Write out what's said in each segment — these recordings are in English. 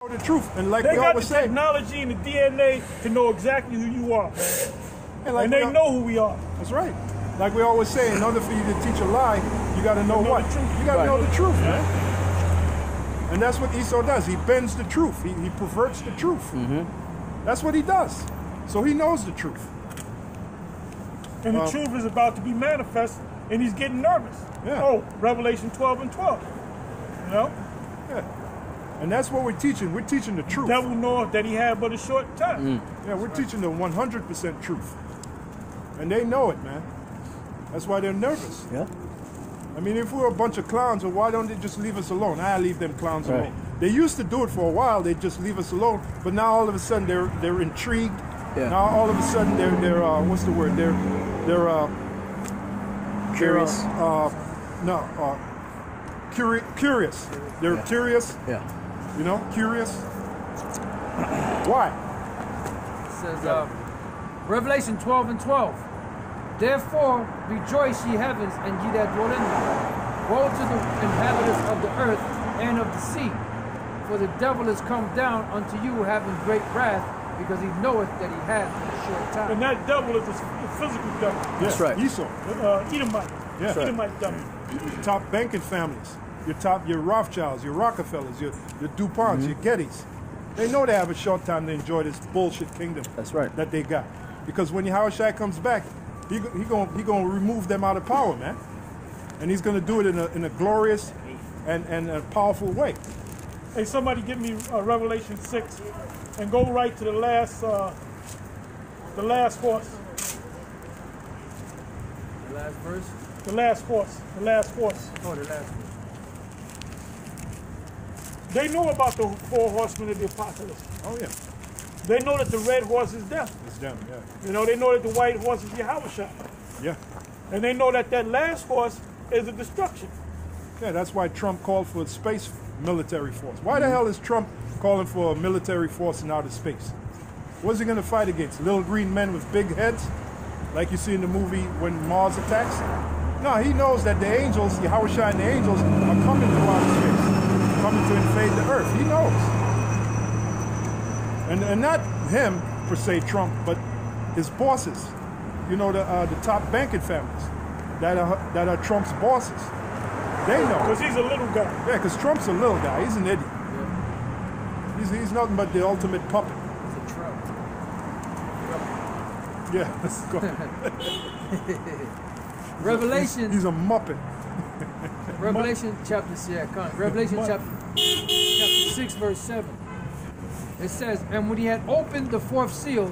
The truth, and like they we got always the say, technology and the DNA to know exactly who you are, and they know who we are. That's right. Like we always say, in order for you to teach a lie, you got to know what? The truth. You got to know the truth, man. And that's what Esau does. He bends the truth. He perverts the truth. That's what he does. So he knows the truth. And the truth is about to be manifest, and he's getting nervous. Yeah. Oh, Revelation 12:12. You know? Yeah. And that's what we're teaching. We're teaching the truth. The devil knows that he had but a short time. Yeah, we're teaching the 100% truth. And they know it, man. That's why they're nervous. Yeah. I mean, if we're a bunch of clowns, well, why don't they just leave us alone? I leave them clowns alone. They used to do it for a while. They just leave us alone. But now all of a sudden they're intrigued. Yeah. Now all of a sudden they're what's the word? They're curious. Curious. They're curious. Yeah. You know, curious. Why? It says, Revelation 12:12. Therefore rejoice, ye heavens, and ye that dwell in them. Woe to the inhabitants of the earth and of the sea, for the devil is come down unto you having great wrath, because he knoweth that he hath a short time. And that devil is the physical devil. Yes, That's right. Esau. Edomite. Yeah. Edomite devil. Top banking families. Your Rothschilds, your Rockefellers, your DuPonts, your Gettys. They know they have a short time to enjoy this bullshit kingdom. That's right. That they got. Because when Yahushua comes back, he gonna remove them out of power, man. And he's gonna do it in a glorious and a powerful way. Hey, somebody give me Revelation 6 and go right to the last horse. The last verse? The last horse. Oh, the last horse. They know about the 4 horsemen of the apocalypse. Oh yeah. They know that the red horse is death. It's them, yeah. You know, they know that the white horse is Yahushua. Yeah. And they know that last horse is a destruction. Yeah, that's why Trump called for a space military force. Why the hell is Trump calling for a military force in outer space? What's he going to fight against? Little green men with big heads? Like you see in the movie when Mars attacks? No, he knows that the angels, Yahushua and the angels, are coming to outer space. Coming to invade the earth. He knows. And not him, per se, Trump, but his bosses. You know, the top banking families that are Trump's bosses. They know. Because he's a little guy. Yeah, because Trump's a little guy. He's an idiot. Yeah. He's nothing but the ultimate puppet. He's a Trump. Yeah, let's go. Revelation. He's a muppet. Revelation chapter 6, verse 7. It says, and when he had opened the 4th seal,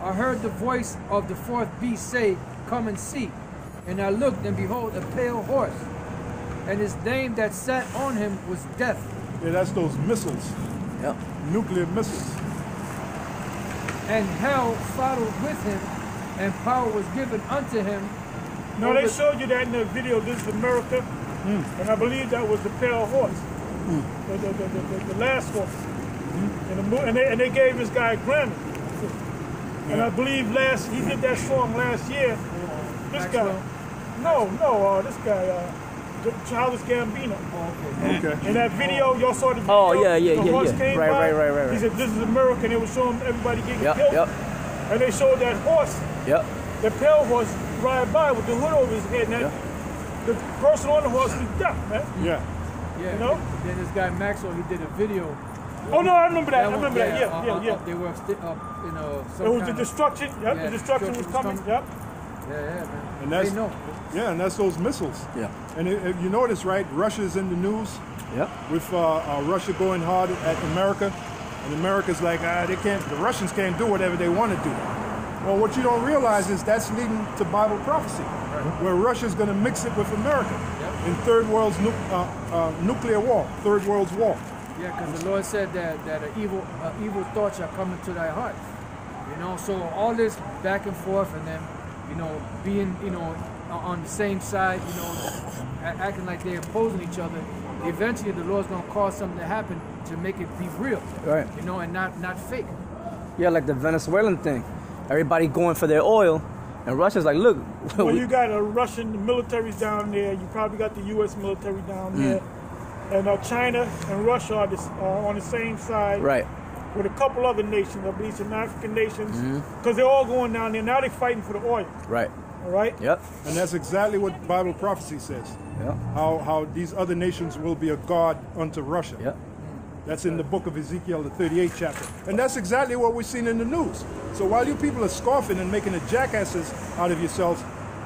I heard the voice of the 4th beast say, come and see. And I looked, and behold, a pale horse. And his name that sat on him was Death. Yeah, that's those missiles. Yep. Nuclear missiles. And hell followed with him, and power was given unto him. No, they showed you that in the video, This is America. And I believe that was the pale horse. The last horse. And they gave this guy a Grammy. And I believe he did that song last year. This guy. This guy, Childish Gambino. Okay. In that video, y'all saw the video. Oh, yeah. The horse came by. Right. He said, this is America, and they were showing everybody getting killed. Yep. And they showed that horse, Yep. the pale horse, ride by with the hood over his head. And the person on the horse was deaf, man. Yeah. Yeah, You know? then this guy Maxwell, he did a video. Oh, no, I remember that. They were up in some It was the destruction. Yep, the destruction was coming. Yep. Yeah, man. And that's, they know. Yeah, and that's those missiles. Yeah. And if you notice, right, Russia's in the news. Yep. With Russia going hard at America. And America's like, the Russians can't do whatever they want to do. Well, what you don't realize is that's leading to Bible prophecy, where Russia's going to mix it with America in Third World's nuclear war, Third World's war. Yeah, because the Lord said that evil thoughts shall come into thy heart. You know, so all this back and forth and then, being, on the same side, acting like they're opposing each other, eventually the Lord's going to cause something to happen to make it be real. Right. And not fake. Yeah, like the Venezuelan thing. Everybody going for their oil, and Russia's like, look. Well, you got a Russian military down there. You probably got the U.S. military down there. and China and Russia are on the same side. Right. With a couple other nations, I believe some African nations, Mm-hmm. because they're all going down there. Now they're fighting for the oil. Right. All right? Yep. And that's exactly what Bible prophecy says. Yep. How these other nations will be a god unto Russia. Yep. That's in the book of Ezekiel, the 38th chapter. And that's exactly what we're seeing in the news. So while you people are scoffing and making the jackasses out of yourselves,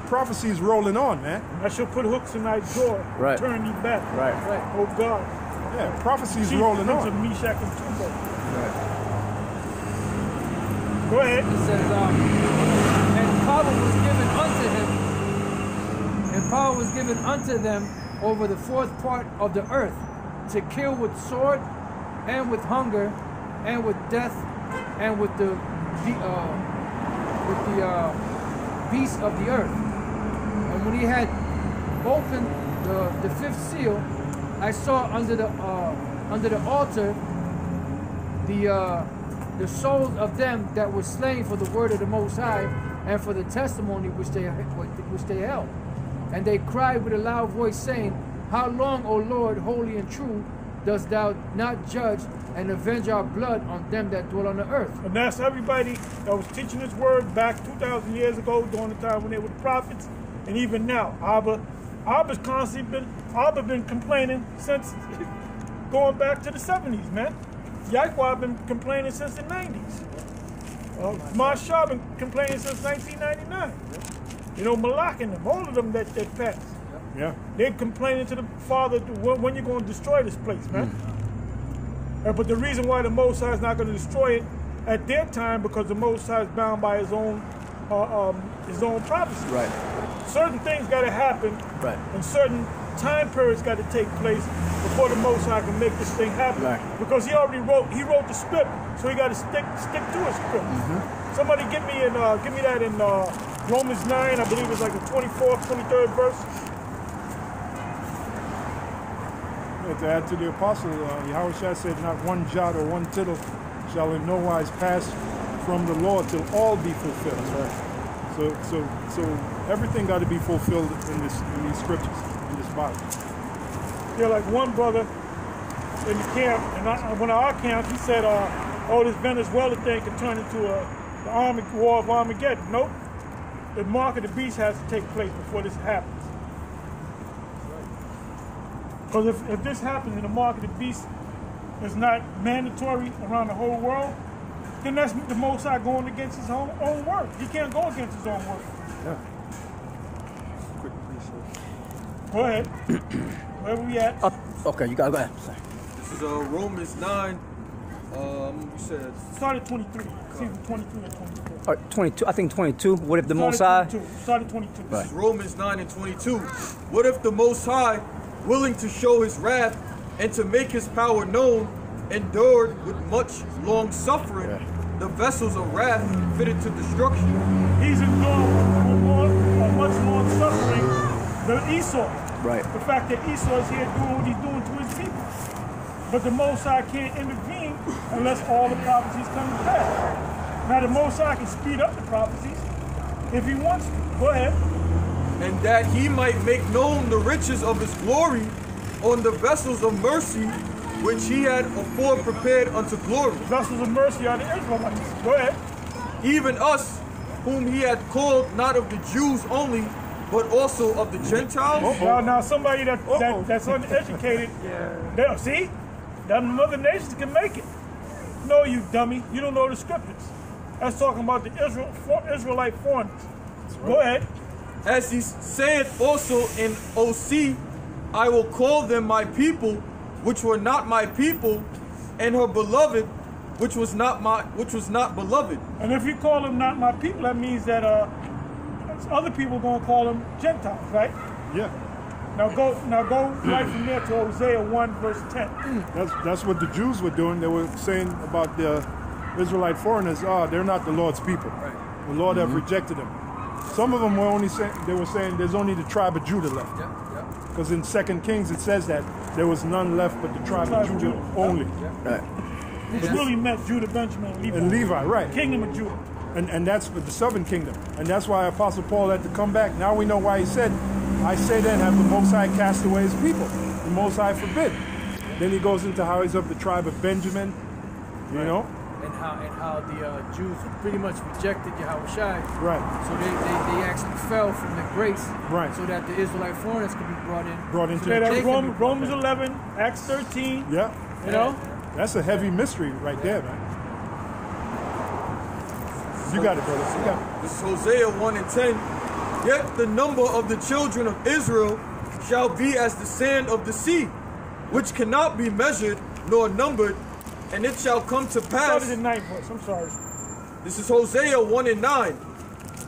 prophecy is rolling on, man. I shall put hooks in thy jaw, Right. turn thee back. Right. Oh God. Yeah, prophecy is Chief rolling prince on. of Meshach and Tubal. Right. Go ahead. It says, and power was given unto him, and power was given unto them over the fourth part of the earth, to kill with sword, and with hunger, and with death, and with the beasts of the earth. And when he had opened the fifth seal, I saw under the altar the souls of them that were slain for the word of the Most High and for the testimony which they held. And they cried with a loud voice, saying, How long, O Lord, holy and true, dost thou not judge and avenge our blood on them that dwell on the earth? And that's everybody that was teaching this word back 2,000 years ago, during the time when they were the prophets, and even now. Abba's constantly been complaining since going back to the 70s, man. Yahweh been complaining since the 90s. Mashah been complaining since 1999. You know, Malak and them, all of them that passed. Yeah. They're complaining to the Father, when you're going to destroy this place, man. But the reason why the Most High is not going to destroy it at their time, because the Most High is bound by his own prophecy. Right. Certain things got to happen, Right. and certain time periods got to take place before the Most High can make this thing happen. Right. Because he already wrote the script, so he got to stick to his script. Somebody give me that in Romans 9, I believe it's like the 24th, 23rd verse. Yeah, to add to the apostle, Yahushua said, not one jot or one tittle shall in no wise pass from the law till all be fulfilled. Right. So everything got to be fulfilled in these scriptures, in this Bible. Yeah, like one brother in the camp, and one of our camps, he said, oh, this Venezuela thing could turn into the war of Armageddon. Nope. The mark of the beast has to take place before this happens. Because if this happens and the mark of the beast is not mandatory around the whole world, then that's the Most High going against his own word. He can't go against his own word. Yeah. Quick research. Go ahead. Where we at? Okay, you gotta go ahead. Sorry. This is Romans 9. You said Start at 23. See if 23 or 24. All right, 22. I think 22. What if the Most Start High? at 22. Start at 22. Right. Romans 9 and 22. What if the Most High, willing to show his wrath and to make his power known, endured with much long suffering the vessels of wrath fitted to destruction? He's enduring much long suffering than Esau. Right. The fact that Esau is here doing what he's doing to his people. But the Most High can't intervene unless all the prophecies come to pass. Now the Most High can speed up the prophecies if he wants to. Go ahead. And that he might make known the riches of his glory on the vessels of mercy which he had afore prepared unto glory. The vessels of mercy are the Israelites. Go ahead. Even us, whom he had called not of the Jews only, but also of the Gentiles. Now somebody that's uneducated, see? Them other nations can make it. No, you dummy. You don't know the scriptures. That's talking about the Israelite foreigners. Go ahead. As he saith also in OC, I will call them my people, which were not my people, and her beloved, which was not beloved. And if you call them not my people, that means that other people are gonna call them Gentiles, right? Yeah. Now go right from there to Hosea 1 verse 10. That's what the Jews were doing. They were saying about the Israelite foreigners, they're not the Lord's people. Right. The Lord have rejected them. Some of them were only saying, there's only the tribe of Judah left. Because in 2 Kings it says that there was none left but the tribe of Judah only. Right. Which really meant Judah, Benjamin, and Levi. And Levi, right. Kingdom of Judah. And that's the southern kingdom. And that's why Apostle Paul had to come back. Now we know why he said, I say then, have the Most High cast away his people. The Most High forbid. Then he goes into how he's of the tribe of Benjamin. You know? And how the Jews pretty much rejected Yahushua. Right. So they actually fell from the grace. Right. So that the Israelite foreigners could be brought in. Brought into Okay, the that's church. Romans 11, Acts 13. Yeah. You know? That's a heavy mystery right there, man. You got it, brother. You got it. This is Hosea 1 and 10. Yet the number of the children of Israel shall be as the sand of the sea, which cannot be measured nor numbered, and it shall come to Started pass. in 9th verse. I'm sorry. This is Hosea 1 and 9.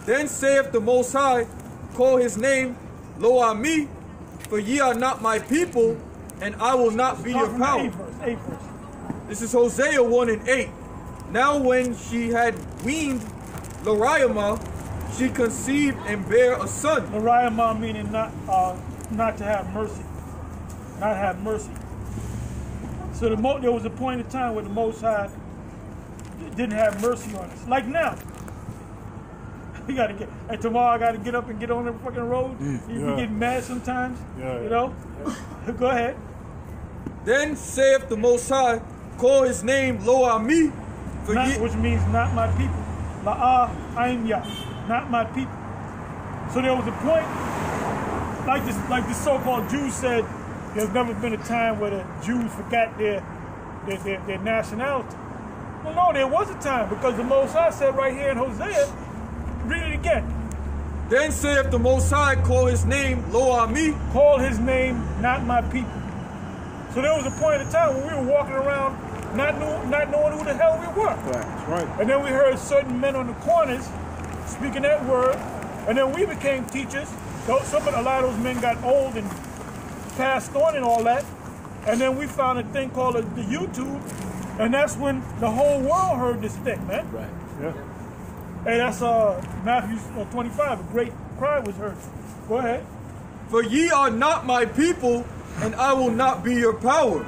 Then saith the Most High, call his name, Lo Ami, for ye are not my people, and I will not be your power. 8th verse. This is Hosea 1 and 8. Now when she had weaned Loriamah, she conceived and bare a son. Loriamah meaning not to have mercy. Not have mercy. So there was a point in time where the Most High didn't have mercy on us. Like now. And tomorrow I got to get up and get on the fucking road. You get mad sometimes. You know? Go ahead. Then saith the Most High, call his name Lo Ami, Which means not my people. La'ah aim Yah. Not my people. So there was a point, like the so-called Jews said, there's never been a time where the Jews forgot their nationality. Well, no, there was a time, because the Most High said right here in Hosea, read it again. Then saith the Most High, call his name Lo Ami. Call his name not my people. So there was a point in time when we were walking around not knowing who the hell we were. That's right. And then we heard certain men on the corners speaking that word, and then we became teachers. A lot of those men got old and passed on and all that. And then we found a thing called the YouTube, and that's when the whole world heard this thing, man. Right. Yeah. Hey, that's Matthew 25. A great cry was heard. Go ahead. For ye are not my people, and I will not be your power.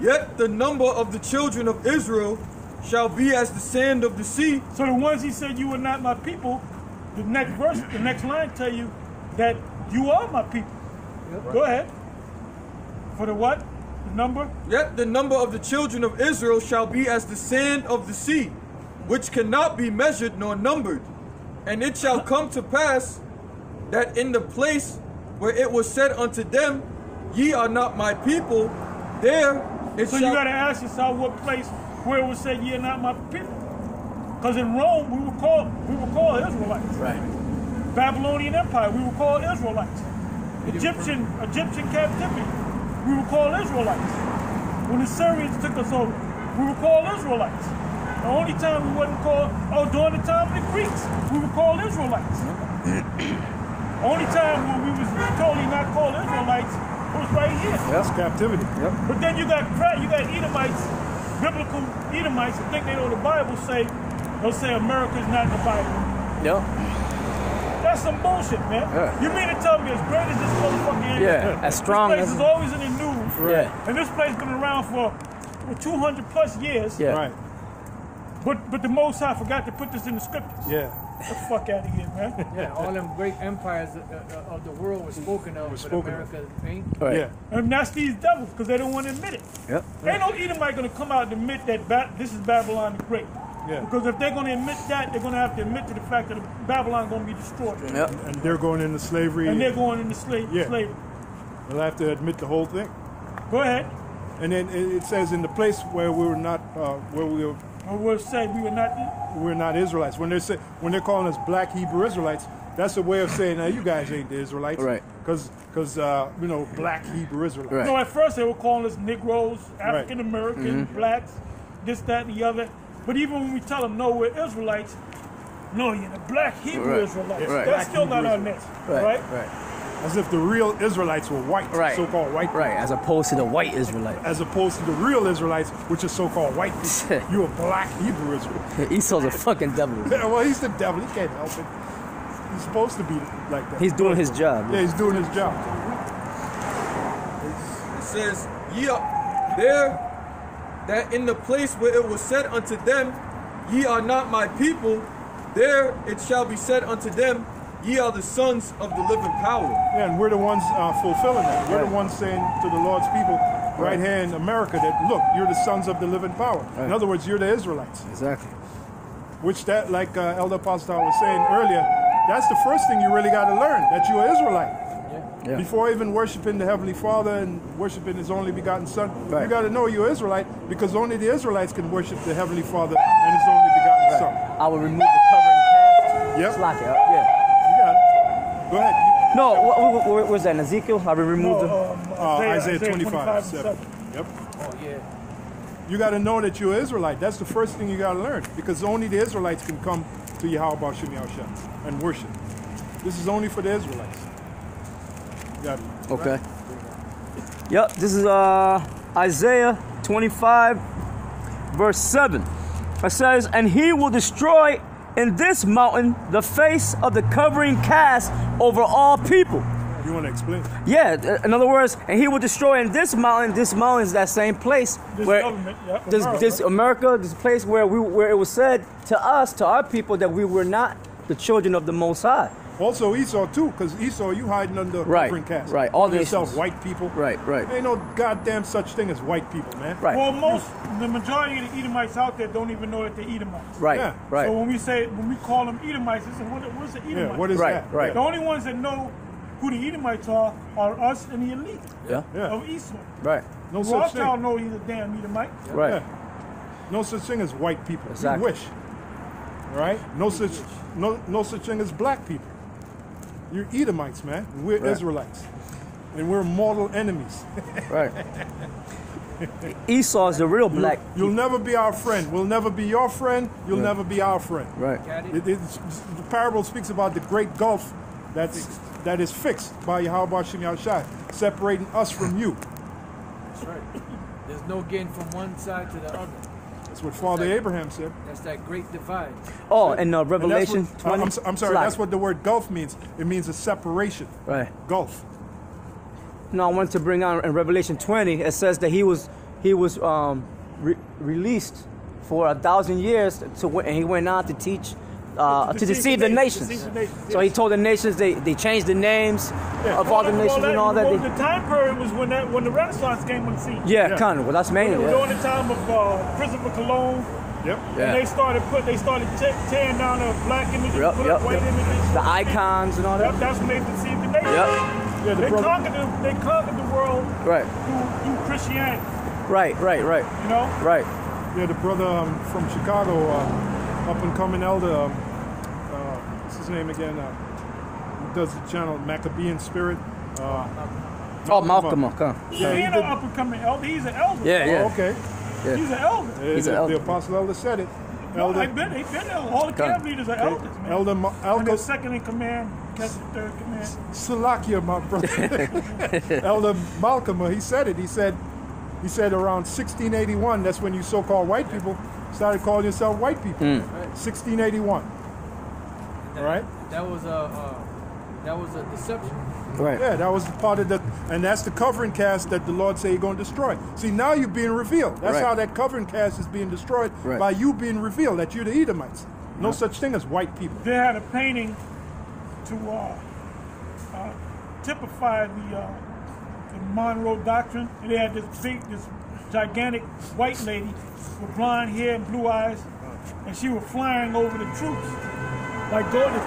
Yet the number of the children of Israel shall be as the sand of the sea. So the ones he said you are not my people, the next verse, the next line tell you that you are my people. Yep. Go ahead. For the what? The number? Yet the number of the children of Israel shall be as the sand of the sea, which cannot be measured nor numbered. And it shall come to pass that in the place where it was said unto them, ye are not my people, there it so shall... you got to ask yourself what place where it was said ye are not my people. Because in Rome we were called Israelites. Right. Babylonian Empire, we were called Israelites. Egyptian captivity, we were called Israelites. When the Syrians took us over, we were called Israelites. The only time we wasn't called, during the time of the Greeks, we were called Israelites. Only time when we was totally not called Israelites was right here. That's captivity. Yep. But then you got Edomites, biblical Edomites, that think they know the Bible they'll say America's not in the Bible. Yep. That's some bullshit, man. Yeah. You mean to tell me as great as this motherfucker is? Yeah, as strong this place as... is always in the news. Right. And this place been around for 200 plus years. Yeah. Right. But the Most High forgot to put this in the scriptures. Yeah. Get the fuck out of here, man. Yeah, all them great empires of the world were spoken of, but America ain't. Right. Yeah. And that's these devils, because they don't want to admit it. Yep. Ain't no Edomite going to come out and admit that this is Babylon the Great. Yeah. Because if they're going to admit that, they're going to have to admit to the fact that Babylon going to be destroyed. Yep. And they're going into slavery. And they're going into slavery. They'll have to admit the whole thing. Go ahead. And then it says in the place where we were not, We'll say we're not Israelites. When they're calling us black Hebrew Israelites, that's a way of saying, you guys ain't the Israelites. Right. Because black Hebrew Israelites. Right. No, at first they were calling us Negroes, African Americans, blacks, this, that, and the other. But even when we tell them, no, we're Israelites, no, you're the black Hebrew Israelites. Right. That's still not on this. Right? As if the real Israelites were white, so-called white people. Right, as opposed to the white Israelite. As opposed to the real Israelites, which are so-called white people. You're a black Hebrew Israelite. Esau's a fucking devil. Yeah, well, he's the devil. He can't help it. He's supposed to be like that. He's doing his job. Yeah, he's doing his job. It says, ye are there, that in the place where it was said unto them, ye are not my people, there it shall be said unto them, ye are the sons of the living power. Yeah, and we're the ones fulfilling that. We're the ones saying to the Lord's people right here in America that, look, you're the sons of the living power. In other words, you're the Israelites. Exactly. Which that, like Elder Apostle was saying earlier, that's the first thing you really got to learn, that you're an Israelite. Yeah. Before even worshiping the Heavenly Father and worshiping His only begotten Son, you got to know you're Israelite, because only the Israelites can worship the Heavenly Father and His only begotten Son. I will remove the covering cast. Yep. Slack it up. Yeah. You got it. Go ahead. No, where's that? In Ezekiel? I will remove the. Isaiah 25:7. Yep. Oh, yeah. You got to know that you're Israelite. That's the first thing you got to learn, because only the Israelites can come to Yahweh Shem Yahushua and worship. This is only for the Israelites. You got it. Okay. Right? Yep. This is Isaiah 25, verse 7. It says, "And he will destroy in this mountain the face of the covering cast over all people." You want to explain? Yeah, in other words, and he will destroy in this mountain is that same place This where government, yeah, this America, this place where it was said to us, to our people, that we were not the children of the Most High. Also Esau too, because Esau, you hiding under covering cast. Right, all the yourself nations. white people. Right. Ain't no goddamn such thing as white people, man. Right. Well, the majority of the Edomites out there don't even know that they're Edomites. Right. Yeah. Right. So when we call them Edomites, they say, what's an Edomite? Yeah, what is that? Right. The only ones that know who the Edomites are us and the elite Yeah. of Esau. Right. No such thing. Rothschild know he's a damn Edomite. Right. Yeah. No such thing as white people. Exactly. You wish. Right? No such thing as black people. You're Edomites, man. We're Israelites. And we're mortal enemies. Right. Esau is the real black. You'll never be our friend. We'll never be your friend. You'll never be our friend. Right. The parable speaks about the great gulf that is fixed by Yahweh Shem Yahushua, separating us from you. That's right. There's no getting from one side to the other. That's what Father Abraham said. That's that great divide. Oh, and And Revelation that's what, 20. I'm sorry, Slack. that's what the word gulf means. It means a separation. Right. Gulf. No, I wanted to bring out in Revelation 20. It says that he was released for 1,000 years and he went on to teach. To deceive the nations. So he told the nations they changed the names of all the nations and all that. Well, the time period was when the Renaissance came on the scene. Yeah, kind of. Well, that's mainly. It was during the time of Christopher Cologne. Yep. Yeah. And they started tearing down the black images, put up white images. The icons and all that. That's when they deceived the nations. Yep. Yeah, They conquered the world Right. through Christianity. Right. You know? Right. Yeah, the brother from Chicago, up and coming elder, what's his name again? He does the channel Maccabean Spirit. Malcolm. Okay. Yeah, he ain't no up and coming elder. He's an elder. Yeah. Oh, okay. Yeah. He's an elder. He's an elder. The apostle elder said it. No, Elder, they've been elder. All the camp leaders are elders, man. And they're second in command, catch the third command. Salakia, my brother. Elder Malcolm, he said it. He said around 1681, that's when you so-called white people started calling yourself white people. 1681. All right? That was a deception. Right. Yeah, that was part of and that's the covering cast that the Lord said He's going to destroy. See, now you're being revealed. That's how that covering cast is being destroyed, by you being revealed, that you're the Edomites. No such thing as white people. They had a painting to typify the Monroe Doctrine. And they had this gigantic white lady with blonde hair and blue eyes, and she was flying over the troops. Like going to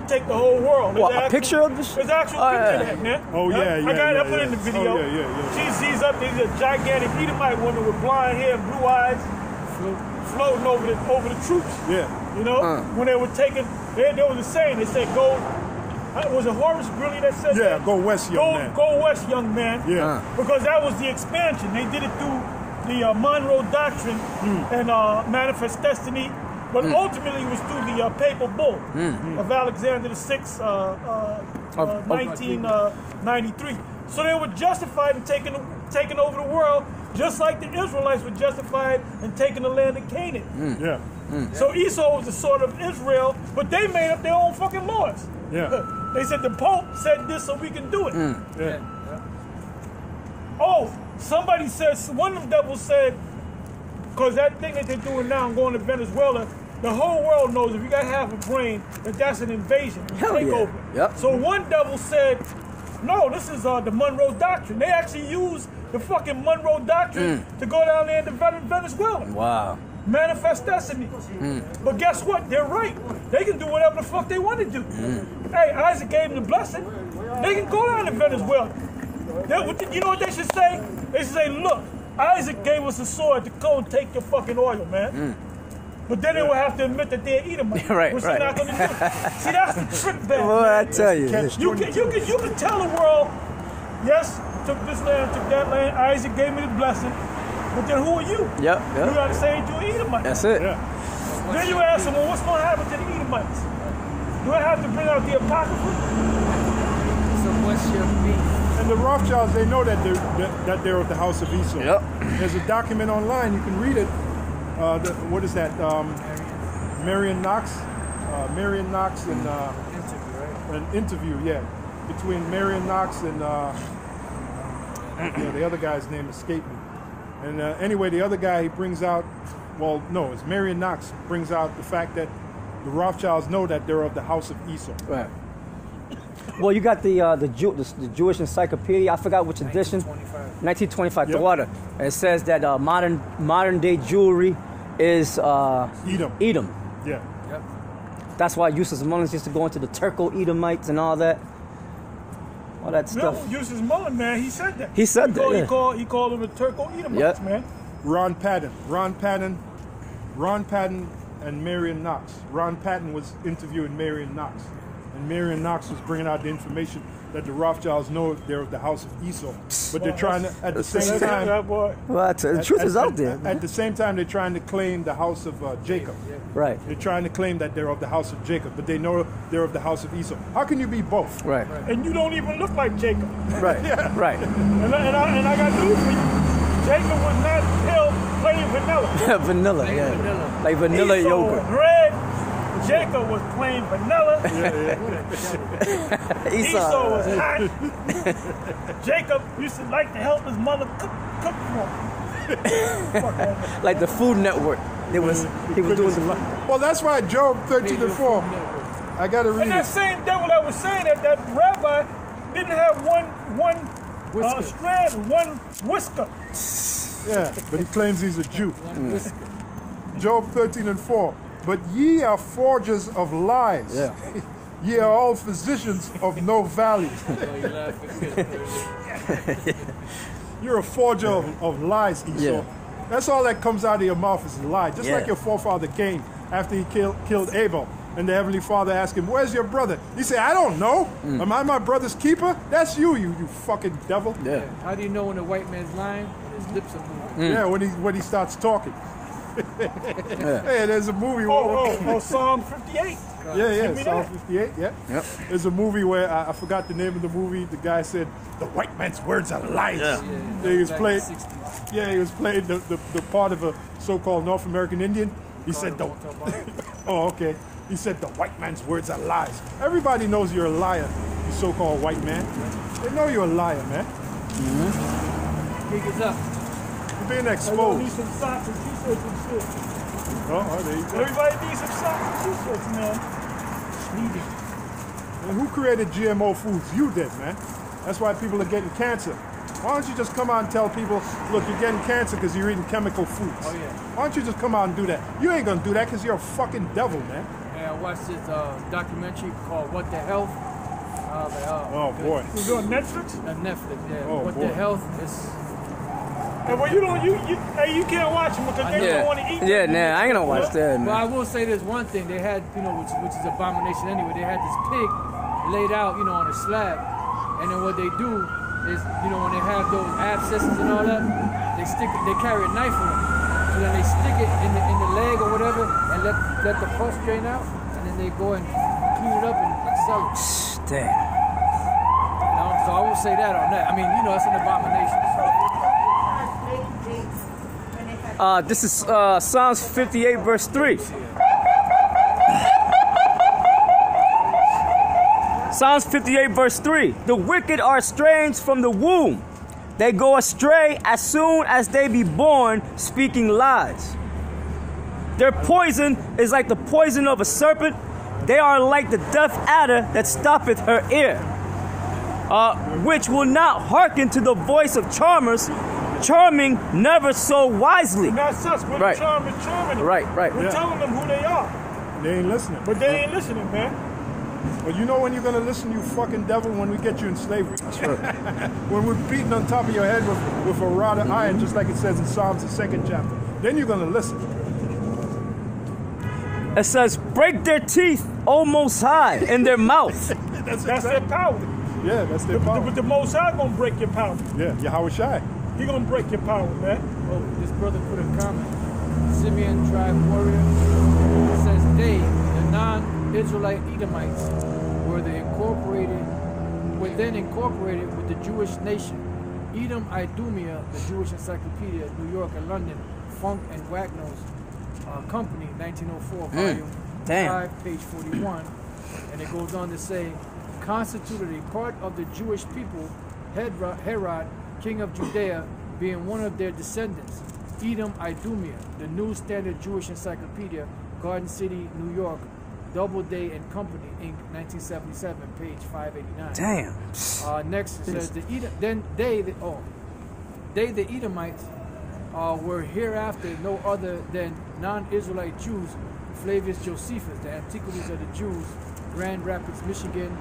take the whole world. What, a picture of this? There's an actual picture of that, man. Oh, yeah. I put it in the video. Oh, yeah. She's up there, a gigantic Edomite woman with blonde hair and blue eyes, floating over the troops. Yeah. You know, when they were taking, they was a saying. They said, "Go." Was it Horace Greeley that said that? Yeah, go west, young man. Go west, young man. Yeah. Because that was the expansion. They did it through the Monroe Doctrine and Manifest Destiny. But ultimately, it was through the papal bull of Alexander VI, 1993. So they were justified in taking over the world, just like the Israelites were justified in taking the land of Canaan. Yeah. So Esau was the sort of Israel, but they made up their own fucking laws. Yeah. They said the Pope said this, so we can do it. Yeah. Oh, one of the devils said, because that thing that they're doing now, going to Venezuela, the whole world knows if you got half a brain, that that's an invasion. You Hell take yeah. over. Yep. So one devil said, no, this is the Monroe Doctrine. They actually use the fucking Monroe Doctrine to go down there into Venezuela. Wow. Manifest destiny. But guess what? They're right. They can do whatever the fuck they want to do. Hey, Isaac gave them the blessing. They can go down to Venezuela. You know what they should say? They should say, look, Isaac gave us a sword to go and take your fucking oil, man. But then they will have to admit that they're Edomites, Right, which right. they're not going to do. See, that's the trick back. Well, I man. tell you. You can tell the world, yes, took this land, took that land, Isaac gave me the blessing, but then who are you? Yep, You yep. got to say you're Edomite. That's it. Yeah. Then you ask them, well, what's going to happen to the Edomites? Do I have to bring out the Apocrypha? So what's your beef? And the Rothschilds, they know that they're of the house of Esau. Yep. There's a document online, you can read it. What is that? Marion Knox and an interview, yeah, between Marion Knox and the other guy's name escaped me. And anyway, the other guy, he brings out, well, no, it's Marion Knox brings out the fact that the Rothschilds know that they're of the house of Esau. Right. Well, you got the Jewish Encyclopedia. I forgot which edition. 1925. Yep. The water. And it says that modern day Jewry is Edom. Edom. Yeah. Yep. That's why Yusuf Mullins used to go into the Turco-Edomites and all that. All that No, stuff. Yusuf Mullen, man, he said that. He said that, yeah. He called them the Turco-Edomites, Yep. man. Ron Patton and Marion Knox. Ron Patton was interviewing Marion Knox. And Marion Knox was bringing out the information that the Rothschilds know they're of the house of Esau. But they're trying to, at the same time, That boy. Well, the truth is out there. At the same time, they're trying to claim the house of Jacob. Right. They're trying to claim that they're of the house of Jacob, but they know they're of the house of Esau. How can you be both? Right. And you don't even look like Jacob. Right. Right. And I got news for you. Jacob was not held plain vanilla. Vanilla, Plain yeah. vanilla. Like vanilla Esau yogurt. was red. Jacob was plain vanilla. Esau was hot. Jacob used to like to help his mother cook for him. Fuck that. Like the Food Network. He was doing the. Well, that's why Job 13:4. I got to read And that it. same devil that was saying that rabbi didn't have one strand, one whisker. Yeah, but he claims he's a Jew. Job 13:4. But ye are forgers of lies. Yeah. Ye are all physicians of no value. You're a forger of lies, Esau. Yeah. That's all that comes out of your mouth is a lie. Just Yeah. like your forefather Cain after he killed Abel. And the Heavenly Father asked him, where's your brother? He said, I don't know. Am I my brother's keeper? That's you fucking devil. Yeah. How do you know when a white man's lying? His lips are moving. Yeah, when he starts talking. Hey, there's a movie. Psalm 58. Yeah, me Psalm that. 58, yeah. Yep. There's a movie where, I forgot the name of the movie, the guy said, the white man's words are lies. Yeah. He was Back playing, in the 60s. yeah, he was playing the part of a so-called North American Indian. He said, oh, okay. He said, the white man's words are lies. Everybody knows you're a liar, you so-called white man. They know you're a liar, man. Big is up. You're being I exposed. need some socks and t-shirts and shit. Oh, there you go. Everybody needs some socks and t-shirts, man. Need it. And who created GMO foods? You did, man. That's why people are getting cancer. Why don't you just come out and tell people, look, you're getting cancer because you're eating chemical foods. Oh, yeah. Why don't you just come out and do that? You ain't gonna do that because you're a fucking devil, man. And I watched this documentary called What the Health. Oh, boy. Was it on Netflix? Netflix, yeah. Oh, What boy. the Health is. And well, you can't watch them because they don't want to eat. Yeah, them. nah, I ain't gonna watch that, But I man. will say this one thing. They had, which is abomination anyway. They had this pig laid out, on a slab. And then what they do is, when they have those abscesses and all that, they carry a knife on it. So then they stick it in the leg or whatever and let the pus drain out. And then they go and clean it up and sell it. Damn. So I will say that on that. I mean, it's an abomination. This is Psalms 58, verse 3. Psalms 58, verse 3. The wicked are estranged from the womb. They go astray as soon as they be born, speaking lies. Their poison is like the poison of a serpent. They are like the deaf adder that stoppeth her ear, which will not hearken to the voice of charmers, charming never so wisely. And that's us. We're Right. charming. Right. We're Yeah. telling them who they are. They ain't listening. But they ain't listening, man. But you know when you're gonna listen, you fucking devil, when we get you in slavery. That's right. When we're beating on top of your head with a rod of iron, just like it says in Psalms, the 2nd chapter. Then you're gonna listen. It says, break their teeth, O Most High, in their mouth. That's their power. Yeah, that's their power. But the Most High gonna break your power. Yeah, Yahweh Shai. He gonna break your power, man. Oh, this brother put a comment. Simeon tribe warrior. It says they, the non-Israelite Edomites, were then incorporated with the Jewish nation. Edom Idumea, the Jewish Encyclopedia, New York and London, Funk and Wagner's Company, 1904, volume 5, page 41. And it goes on to say, constituted a part of the Jewish people, Herod, king of Judea, being one of their descendants. Edom Idumea, the New Standard Jewish Encyclopedia, Garden City, New York, Doubleday and Company, Inc., 1977, page 589. Damn. Next it says the Edomites were hereafter no other than non-Israelite Jews. Flavius Josephus, the Antiquities of the Jews, Grand Rapids, Michigan,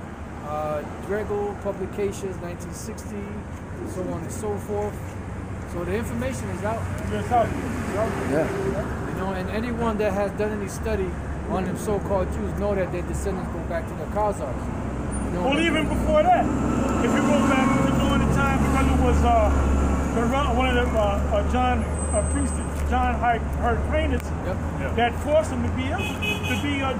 Dregel Publications, 1960, so on and so forth. So the information is out. It's out. Yeah. You know, and anyone that has done any study on them so-called Jews know that their descendants go back to the Khazars. You know, Well, even before that, if you go back to during the time, because it was one of the priests, John Hyrcanus, that forced them to be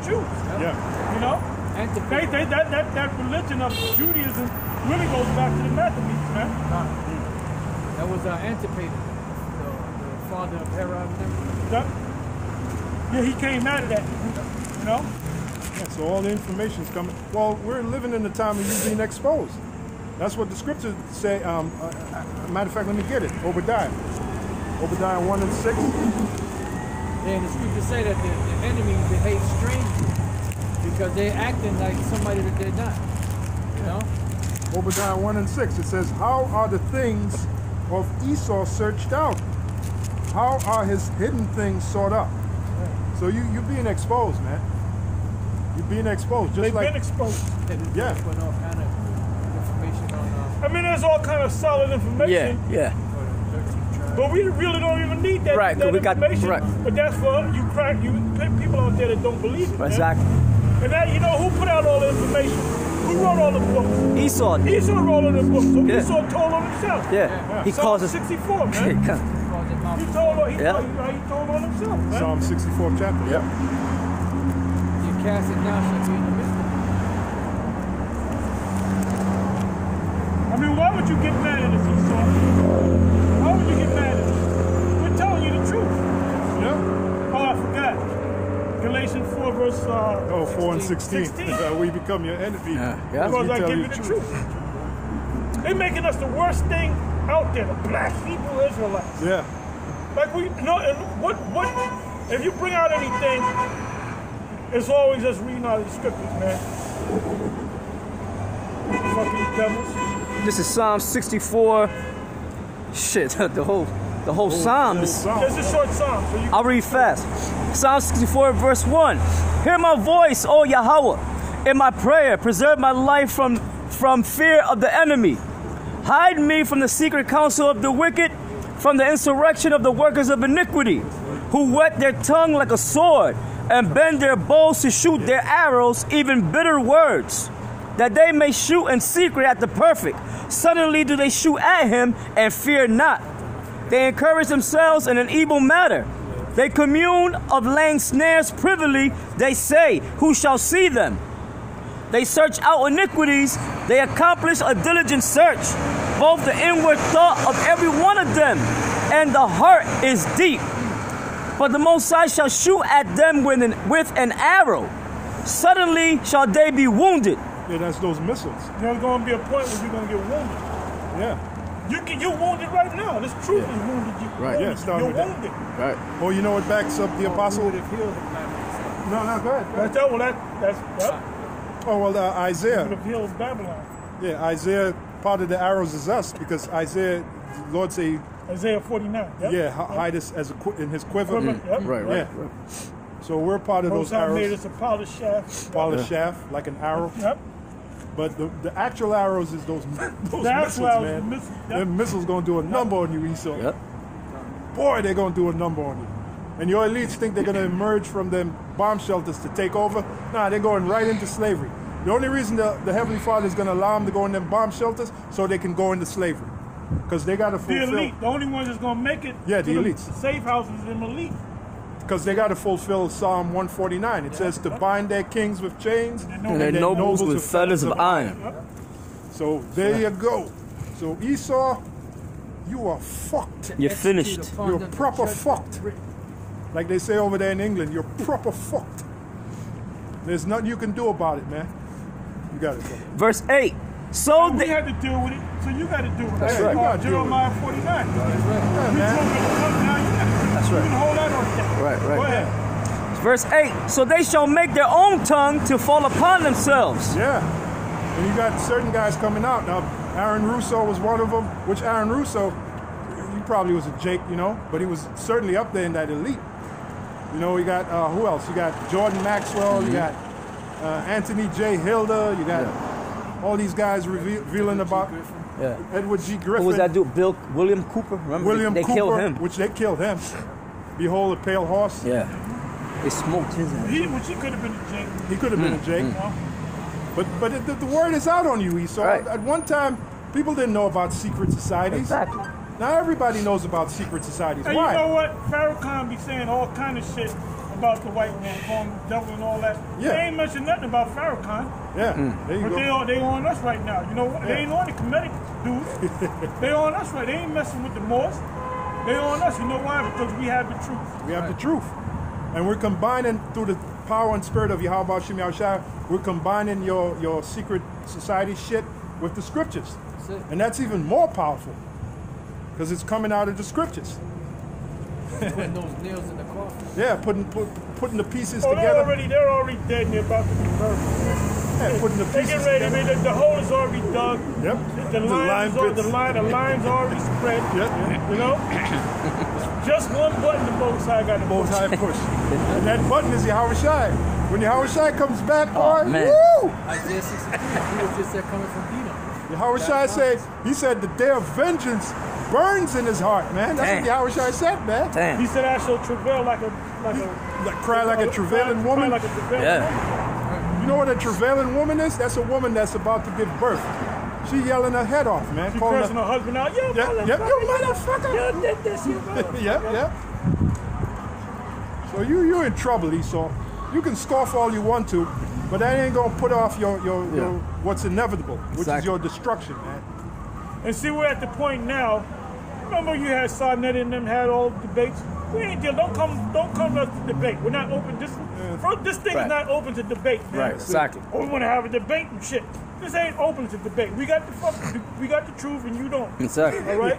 Jews. Yeah. You know, and to that religion of Judaism really goes back to the Maccabees, man. that was Antipater, the father of Herod. Yeah, he came out of that. You know. Yeah, so all the information's coming. Well, we're living in the time of you being exposed. That's what the scriptures say. Matter of fact, let me get it. Obadiah 1 and 6. And the scriptures say that the enemy behave strangely because they're acting like somebody that they're not. You know? Obadiah 1 and 6. It says, how are the things of Esau searched out? How are his hidden things sought up? So you're being exposed, man. You're being exposed. Just They've like been exposed. Yeah. Putting all kind of information on I mean, there's all kind of solid information. Yeah. But we really don't even need that, Right, 'cause that we got- information. right. But that's for people out there that don't believe it. man. Exactly. And that, you know, who put out all the information? Who wrote all the books? Esau did. Esau wrote all the books. So Yeah. Esau told on himself. Yeah. He Psalm calls us. 64, man. He told on himself, man. Psalm 64th chapter. Yep. You cast it down, shall be in the midst of I mean, why would you get mad at us, Esau? Why would you get mad at us? We're telling you the truth. Yeah. Oh, I forgot. Galatians 4, verse 4 and 16. 16. We become your enemy. Yeah. because we I tell give you you the truth. They're making us the worst thing out there, the black Hebrew Israelites. Yeah. Like we know, and what if you bring out anything, it's always just reading out of the scriptures, man. Fucking devils. This is Psalm 64. Shit, the whole Psalm. It's a short psalm, so you I'll read fast. Psalm 64, verse 1. Hear my voice, O Yahweh, in my prayer. Preserve my life from fear of the enemy. Hide me from the secret counsel of the wicked, from the insurrection of the workers of iniquity, who whet their tongue like a sword, and bend their bows to shoot their arrows, even bitter words, that they may shoot in secret at the perfect. Suddenly do they shoot at him, and fear not. They encourage themselves in an evil matter. They commune of laying snares privily. They say, who shall see them? They search out iniquities. They accomplish a diligent search, both the inward thought of every one of them, and the heart is deep. But the Most High shall shoot at them with an arrow. Suddenly shall they be wounded. Yeah, that's those missiles. there's going to be a point where you're going to get wounded. Yeah. You're wounded right now. This truth is wounded you. Right. Yeah, start You're with that. wounded. Right. Oh, you know what backs up the apostle? Would have healed him Babylon. No, go ahead. That's that. Well, that's yep. Oh, well, Would Isaiah. have healed Babylon. Yeah, Isaiah, part of the arrows is us because Isaiah, the Lord say, Isaiah 49. Yep. yeah, hide us as in his quiver. Yep. Right. Yeah. So we're part of Most those High made arrows. us a polished shaft. Polished shaft, like an arrow. Yep. But the actual arrows is those The missiles, actual man. missiles, yep. Them missiles gonna do a number on you, Esau. Yep. Boy, they're gonna do a number on you. And your elites think they're gonna emerge from them bomb shelters to take over. Nah, they're going right into slavery. The only reason the Heavenly Father is gonna allow them to go in them bomb shelters so they can go into slavery. Because they gotta The fulfill. elite. The only ones that's gonna make it. Yeah, to the elites. safe houses is them elite. Because they got to fulfill Psalm 149. It says to bind their kings with chains And their nobles with fetters of iron. So there you go. So Esau, you are fucked. You're finished. You're proper fucked. Like they say over there in England, you're proper fucked. There's nothing you can do about it, man. You got it, brother. Verse 8. So We they, had to deal with it, so you got to deal with it. That's right. You gotta deal with it. Jeremiah 49. Yeah, You told man. me to come now, you got That's You right. can hold that on that. Right, Go right. ahead. Verse 8. So they shall make their own tongue to fall upon themselves. Yeah. And you got certain guys coming out. Now, Aaron Russo was one of them, which Aaron Russo, he probably was a Jake, you know, but he was certainly up there in that elite. You know, you got, who else? You got Jordan Maxwell, you got Anthony J. Hilda, you got all these guys revealing about Yeah. Edward G. Griffin. Who was that dude? William Cooper? Remember William they Cooper, killed him. which they killed him. Behold a pale horse. Yeah. They smoked his ass. Which he could have been a Jake. He could have been a Jake. But the word is out on you, Esau. Right. At one time, people didn't know about secret societies. Exactly. Now everybody knows about secret societies. And Why? you know what? Farrakhan be saying all kind of shit about the white man, calling him the devil and all that. Yeah. They ain't mentioned nothing about Farrakhan. Yeah, there you But go. they on us right now. You know what? They ain't on the Kemetic dudes. They on us right. They ain't messing with the Moors. They on us. You know why? Because we have the truth. We have the truth. And we're combining through the power and spirit of Yahweh Shem Yahushua, we're combining your secret society shit with the scriptures. That's it. And that's even more powerful. Because it's coming out of the scriptures. Putting those nails in the coffin. Yeah, putting the pieces Oh, together. they're already dead and they're about to be buried. Yeah, putting the They pieces get ready. I together. mean, the hole is already dug. Yep. The line's bits. the line's already spread. Yep. You know? Just one button the Most High got to Most push. High push. And that button is Yahweh Shai. When Yahweh Shai comes back, Oh, boy, man. woo! Isaiah 63. He was just there coming from Edom. Yahweh Shai said, he said the day of vengeance burns in his heart, man. That's Damn. what Yahweh Shai said, man. Damn. He said, I shall travail like a Cry like a travailing woman. Like a travailing Yeah. woman. You know what a travailing woman is? That's a woman that's about to give birth. She yelling her head off, man. She Calling cursing her, her husband out. You yep, you motherfucker. You did this, you motherfucker. Yep. So you're in trouble, Esau. You can scoff all you want to, but that ain't gonna put off your what's inevitable, which is Exactly. your destruction, man. And see, we're at the point now. Remember, you had Sarnet and them had all the debates. We ain't deal. Don't come to us to debate. We're not open. This thing Right. is not open to debate, man. Right, exactly. Oh, we want to have a debate and shit. This ain't open to debate. We got the truth and you don't. Exactly. All right.